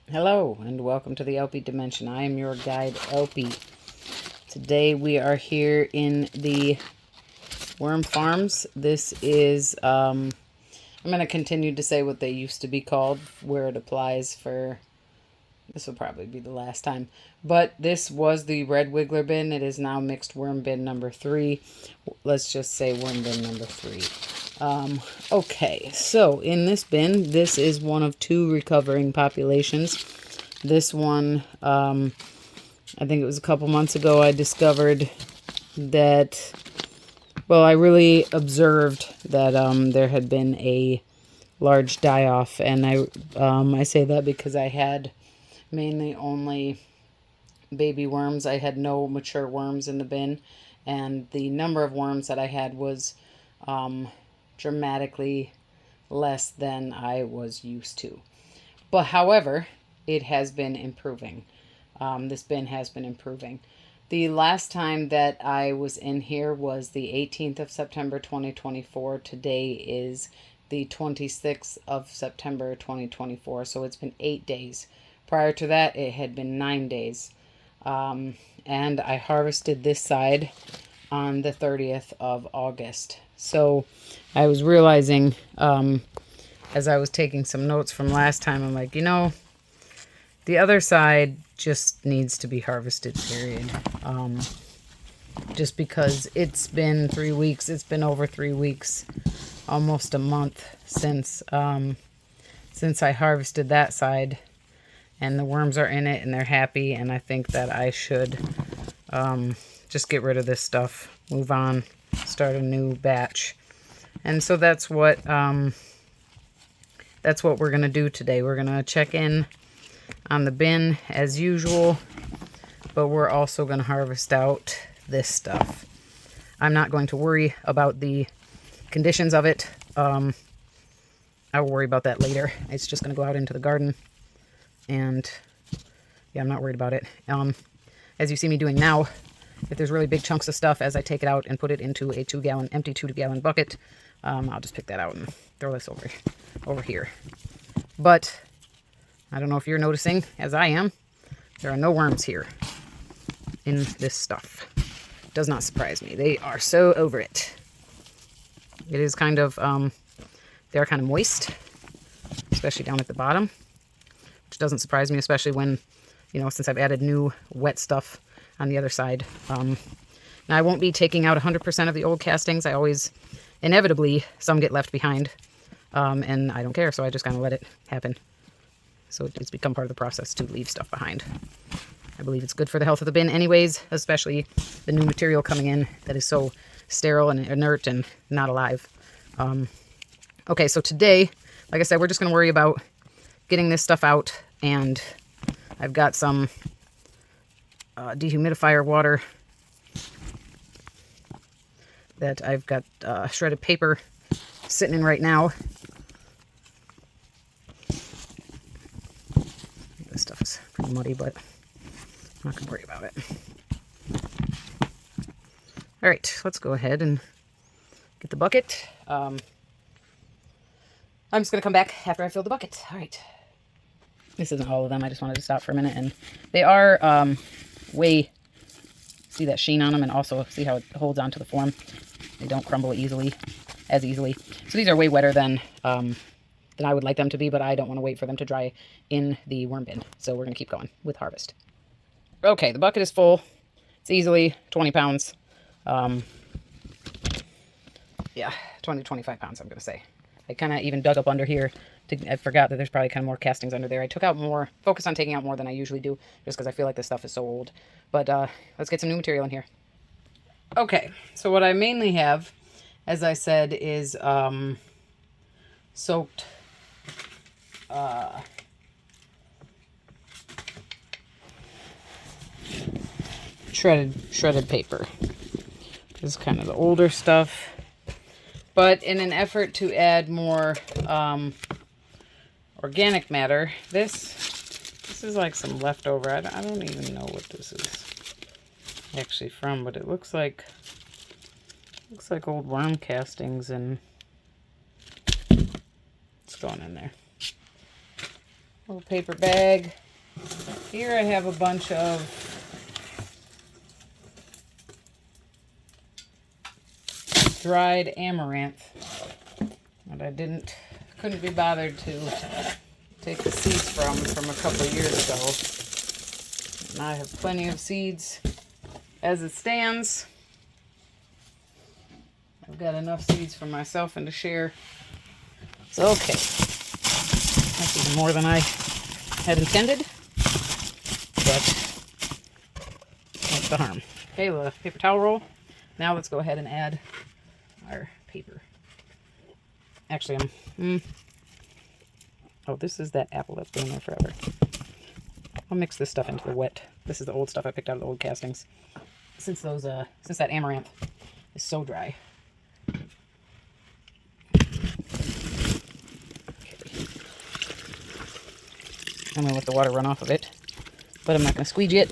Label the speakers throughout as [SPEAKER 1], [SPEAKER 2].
[SPEAKER 1] Hello and welcome to the theElpyDimension. I am your guide, Elpy. Today we are here in the worm farms. This is, I'm going to continue to say what they used to be called, where it applies for, this will probably be the last time. But this was the red wiggler bin. It is now mixed worm bin number 3. Let's just say worm bin number 3. Okay, so in this bin, this is one of 2 recovering populations. This one, I think it was a couple months ago, I discovered that, well, I really observed that there had been a large die-off, and I say that because I had mainly only baby worms. I had no mature worms in the bin, and the number of worms that I had was dramatically less than I was used to. But however, it has been improving. This bin has been improving. The last time that I was in here was the 18th of September 2024. Today is the 26th of September 2024. So it's been 8 days. Prior to that, it had been 9 days. And I harvested this side on the 30th of August. So I was realizing, as I was taking some notes from last time, I'm like, you know, the other side just needs to be harvested, period. Just because it's been 3 weeks, it's been over 3 weeks, almost a month since I harvested that side, and the worms are in it and they're happy, and I think that I should just get rid of this stuff, move on, start a new batch. And so that's what we're going to do today. We're going to check in on the bin as usual, but we're also going to harvest out this stuff. I'm not going to worry about the conditions of it. I'll worry about that later. It's just going to go out into the garden, and yeah, I'm not worried about it. As you see me doing now, if there's really big chunks of stuff, as I take it out and put it into a empty 2-gallon bucket, I'll just pick that out and throw this over here. But I don't know if you're noticing, as I am, there are no worms here in this stuff. Does not surprise me. They are so over it. It is kind of, they're kind of moist, especially down at the bottom, which doesn't surprise me, especially when, you know, since I've added new wet stuff on the other side. Now, I won't be taking out 100% of the old castings. I always, inevitably, some get left behind, and I don't care, so I just kind of let it happen. So it's become part of the process to leave stuff behind. I believe it's good for the health of the bin anyways, especially the new material coming in that is so sterile and inert and not alive. Okay, so today, like I said, we're just going to worry about getting this stuff out, and I've got some dehumidifier water that I've got shredded paper sitting in right now. This stuff is pretty muddy, but I'm not going to worry about it. All right, let's go ahead and get the bucket. I'm just going to come back after I fill the bucket. All right. This isn't all of them. I just wanted to stop for a minute. And they are see that sheen on them, and also see how it holds onto the form. They don't crumble as easily. So these are way wetter than I would like them to be, but I don't want to wait for them to dry in the worm bin. So we're going to keep going with harvest. Okay, the bucket is full. It's easily 20 pounds. Yeah, 20 to 25 pounds, I'm going to say. I kind of even dug up under here. I forgot that there's probably kind of more castings under there. I took out more, focused on taking out more than I usually do, just because I feel like this stuff is so old. But let's get some new material in here. Okay, so what I mainly have, as I said, is soaked shredded paper. This is kind of the older stuff. But in an effort to add more organic matter, this is like some leftover. I don't even know what this is actually from, but it looks like old worm castings, and it's going in there. Little paper bag. Here I have a bunch of dried amaranth that I couldn't be bothered to take the seeds from a couple of years ago. And I have plenty of seeds as it stands. I've got enough seeds for myself and to share. So, okay. That's even more than I had intended, but what's the harm? Okay, the paper towel roll. Now let's go ahead and add our paper. Actually, oh, this is that apple that's been there forever. I'll mix this stuff into the wet. This is the old stuff I picked out of the old castings. Since that amaranth is so dry. I'm going to let the water run off of it, but I'm not going to squeegee it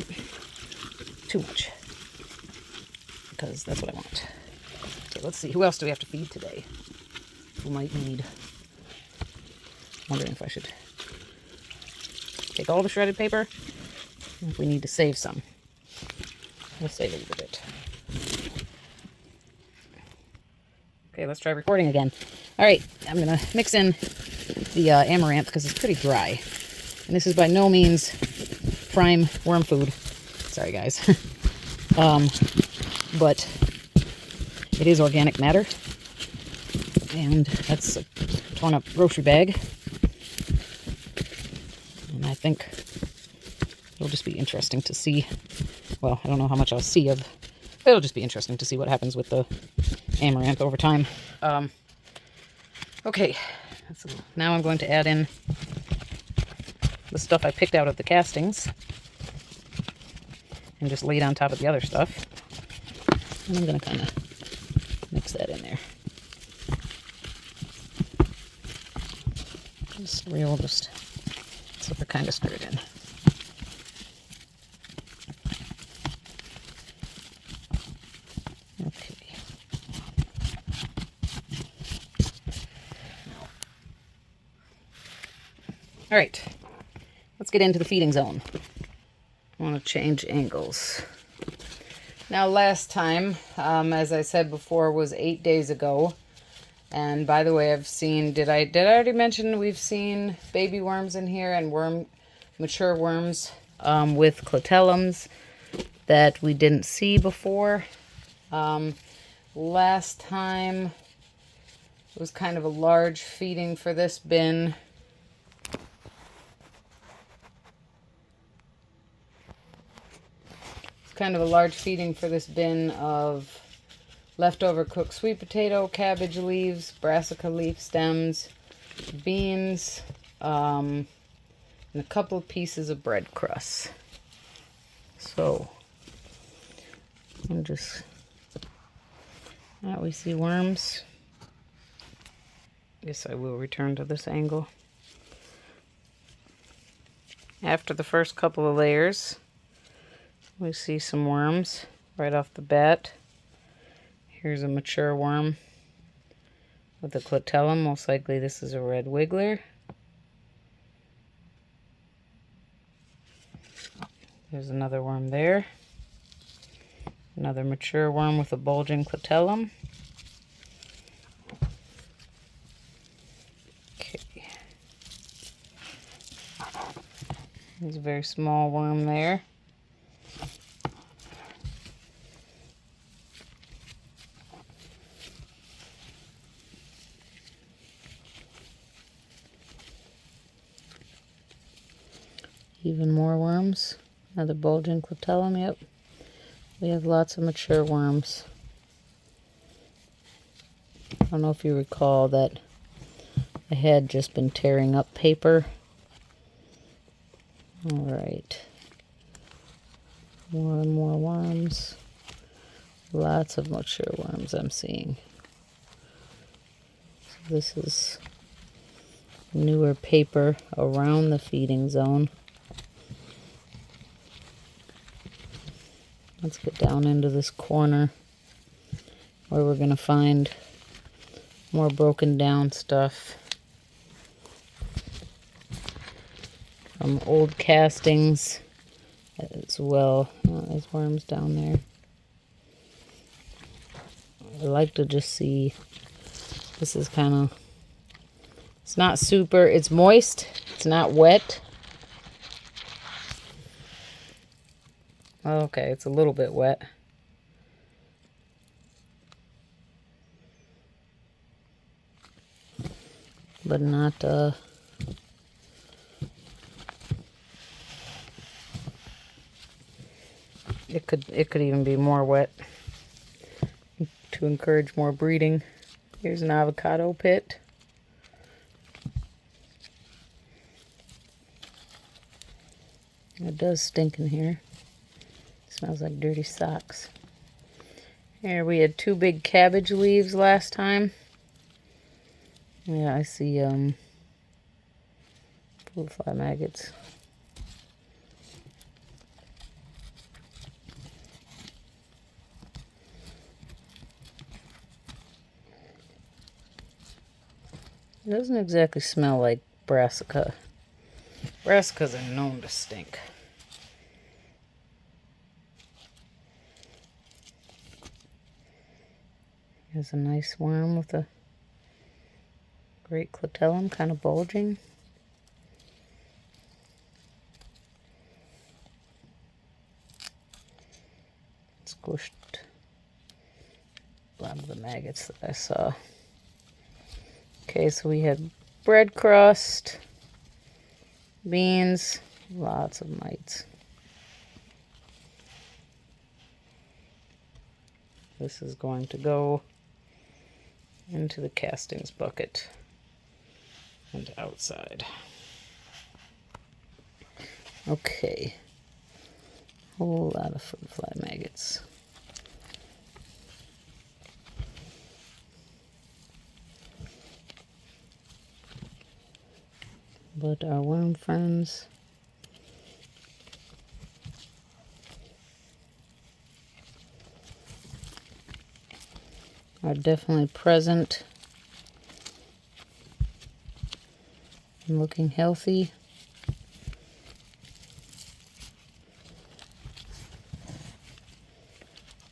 [SPEAKER 1] too much because that's what I want. Okay, let's see. Who else do we have to feed today? Who might need? I'm wondering if I should take all the shredded paper. If we need to save some, we'll save a little bit. Okay, let's try recording again. All right, I'm going to mix in the amaranth because it's pretty dry. And this is by no means prime worm food. Sorry, guys. But it is organic matter. And that's a torn up grocery bag. And I think it'll just be interesting to see. Well, I don't know how much I'll see of. It'll just be interesting to see what happens with the amaranth over time. Okay. Now I'm going to add in the stuff I picked out of the castings and just lay it on top of the other stuff. And I'm going to kind of mix that in there. Just so they're kind of stirred in. Okay. All right. Let's get into the feeding zone. I want to change angles. Now last time, as I said before, was 8 days ago. And by the way, I've seen, did I already mention we've seen baby worms in here and mature worms with clitellums that we didn't see before. Last time it was kind of a large feeding for this bin. Kind of a large feeding for this bin of leftover cooked sweet potato, cabbage leaves, brassica leaf stems, beans, and a couple of pieces of bread crust. So, now we see worms. Guess I will return to this angle. After the first couple of layers, we see some worms right off the bat. Here's a mature worm with a clitellum. Most likely this is a red wiggler. There's another worm there. Another mature worm with a bulging clitellum. Okay. There's a very small worm there. Even more worms. Another bulging clitellum, yep. We have lots of mature worms. I don't know if you recall that I had just been tearing up paper. Alright. More and more worms. Lots of mature worms I'm seeing. So this is newer paper around the feeding zone. Let's get down into this corner where we're going to find more broken down stuff. old castings as well. Oh, there's worms down there. I like to just see. This is kind of, it's not super, it's moist, it's not wet. Okay, it's a little bit wet. But not, it could even be more wet to encourage more breeding. Here's an avocado pit. It does stink in here. It smells like dirty socks. Here we had 2 big cabbage leaves last time. Yeah, I see fruit fly maggots. It doesn't exactly smell like brassica. Brassicas are known to stink. Here's a nice worm with a great clitellum, kind of bulging. Squished a lot of the maggots that I saw. Okay, so we had bread crust, beans, lots of mites. This is going to go into the castings bucket and outside. Okay, whole lot of fruit fly maggots. But our worm friends are definitely present and looking healthy.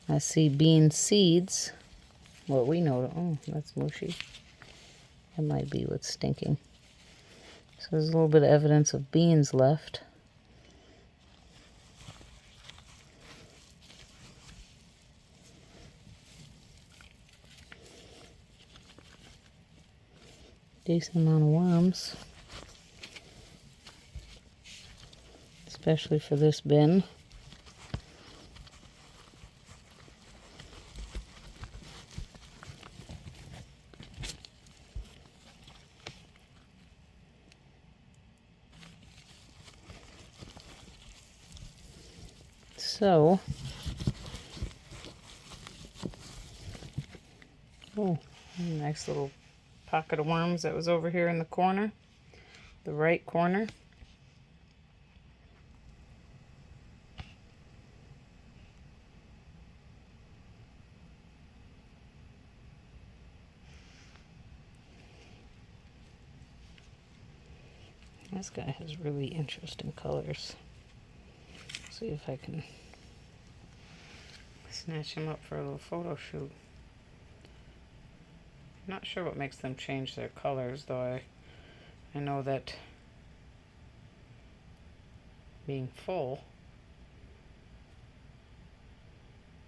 [SPEAKER 1] I see bean seeds. What we know, oh, that's mushy. That might be what's stinking. So there's a little bit of evidence of beans left. Decent amount of worms, especially for this bin. So, oh, nice little pocket of worms that was over here in the corner, the right corner. This guy has really interesting colors. See if I can snatch him up for a little photo shoot. I'm not sure what makes them change their colors, though I know that being full,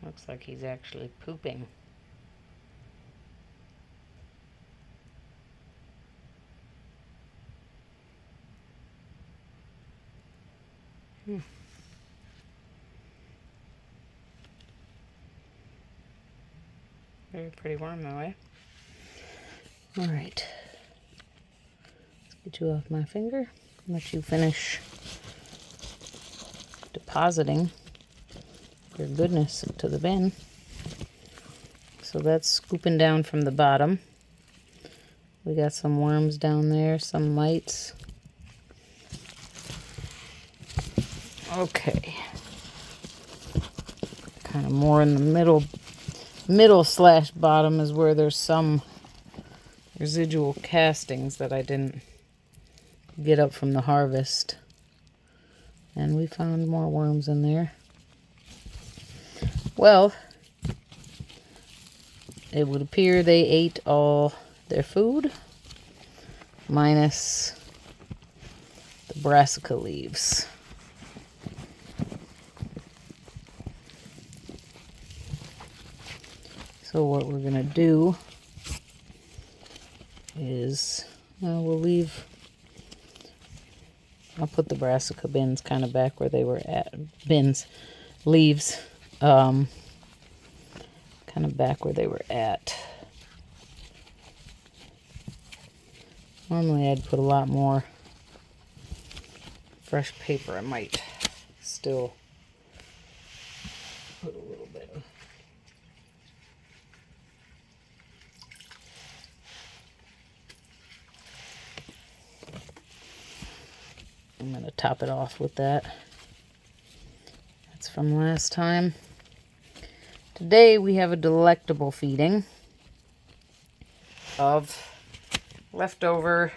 [SPEAKER 1] looks like he's actually pooping. Very pretty worm though, eh? Alright. Let's get you off my finger. Let you finish depositing your goodness into the bin. So that's scooping down from the bottom. We got some worms down there, some mites. Okay. Kind of more in the middle slash bottom is where there's some residual castings that I didn't get up from the harvest. And we found more worms in there. Well, it would appear they ate all their food, minus the brassica leaves. So what we're going to do is we'll leave, I'll put the brassica bins kind of back where they were at, leaves, kind of back where they were at. Normally I'd put a lot more fresh paper. I might still put a little bit of. I'm going to top it off with that. That's from last time. Today we have a delectable feeding of leftover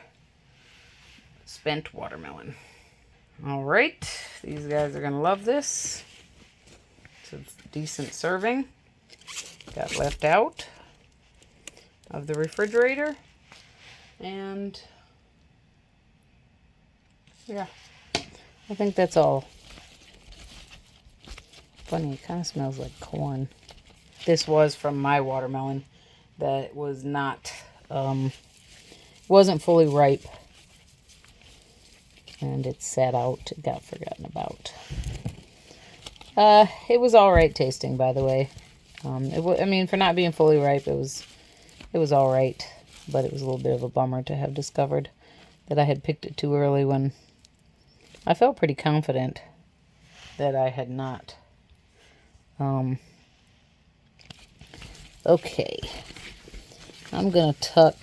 [SPEAKER 1] spent watermelon. All right, these guys are going to love this. It's a decent serving. Got left out of the refrigerator. And yeah, I think that's all. Funny, it kind of smells like corn. This was from my watermelon that was not, wasn't fully ripe. And it sat out, it got forgotten about. It was all right tasting, by the way. I mean, for not being fully ripe, it was all right. But it was a little bit of a bummer to have discovered that I had picked it too early when I felt pretty confident that I had not. Okay. I'm going to tuck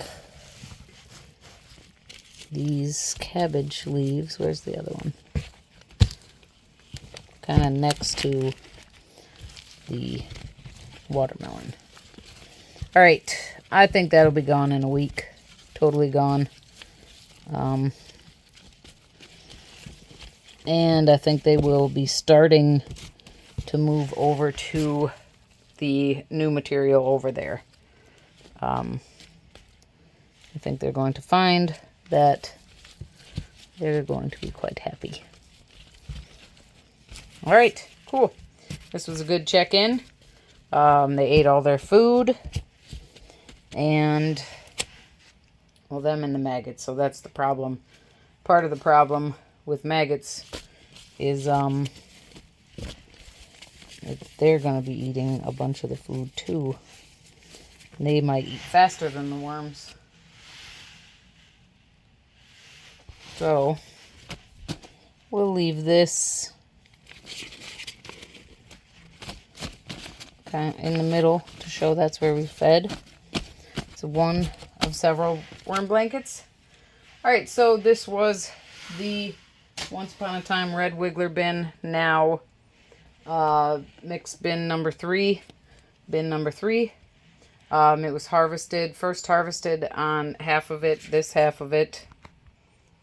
[SPEAKER 1] these cabbage leaves. Where's the other one? Kind of next to the watermelon. All right. I think that'll be gone in a week. Totally gone. And I think they will be starting to move over to the new material over there. I think they're going to find that they're going to be quite happy. All right, cool. This was a good check-in. They ate all their food. And, well, them and the maggots. So that's the problem. Part of the problem with maggots is they're going to be eating a bunch of the food too. And they might eat faster than the worms. So we'll leave this kind of in the middle to show that's where we fed. It's one of several worm blankets. All right, so this was the Once Upon a Time Red Wiggler bin, now mixed bin number 3. Bin number 3. It was harvested, first harvested on half of it, this half of it.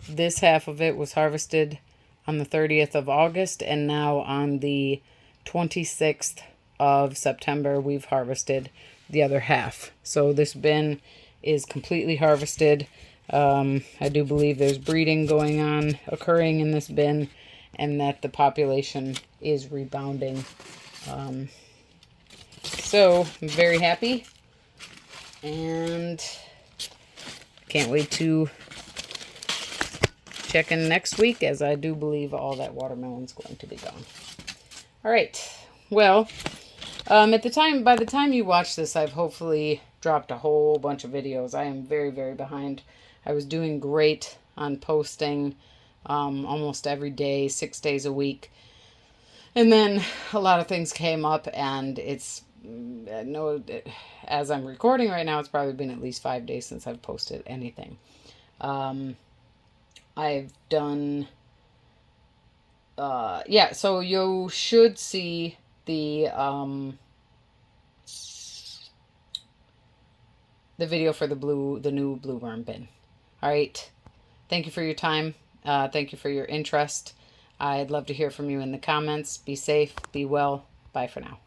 [SPEAKER 1] This half of it was harvested on the 30th of August, and now on the 26th of September, we've harvested the other half. So this bin is completely harvested. I do believe there's breeding occurring in this bin, and that the population is rebounding. So I'm very happy, and can't wait to check in next week, as I do believe all that watermelon's going to be gone. All right. Well, by the time you watch this, I've hopefully dropped a whole bunch of videos. I am very, very behind. I was doing great on posting almost every day, 6 days a week. And then a lot of things came up, and as I'm recording right now, it's probably been at least 5 days since I've posted anything. I've done, so you should see the video for the new blue worm bin. All right. Thank you for your time. Thank you for your interest. I'd love to hear from you in the comments. Be safe, be well. Bye for now.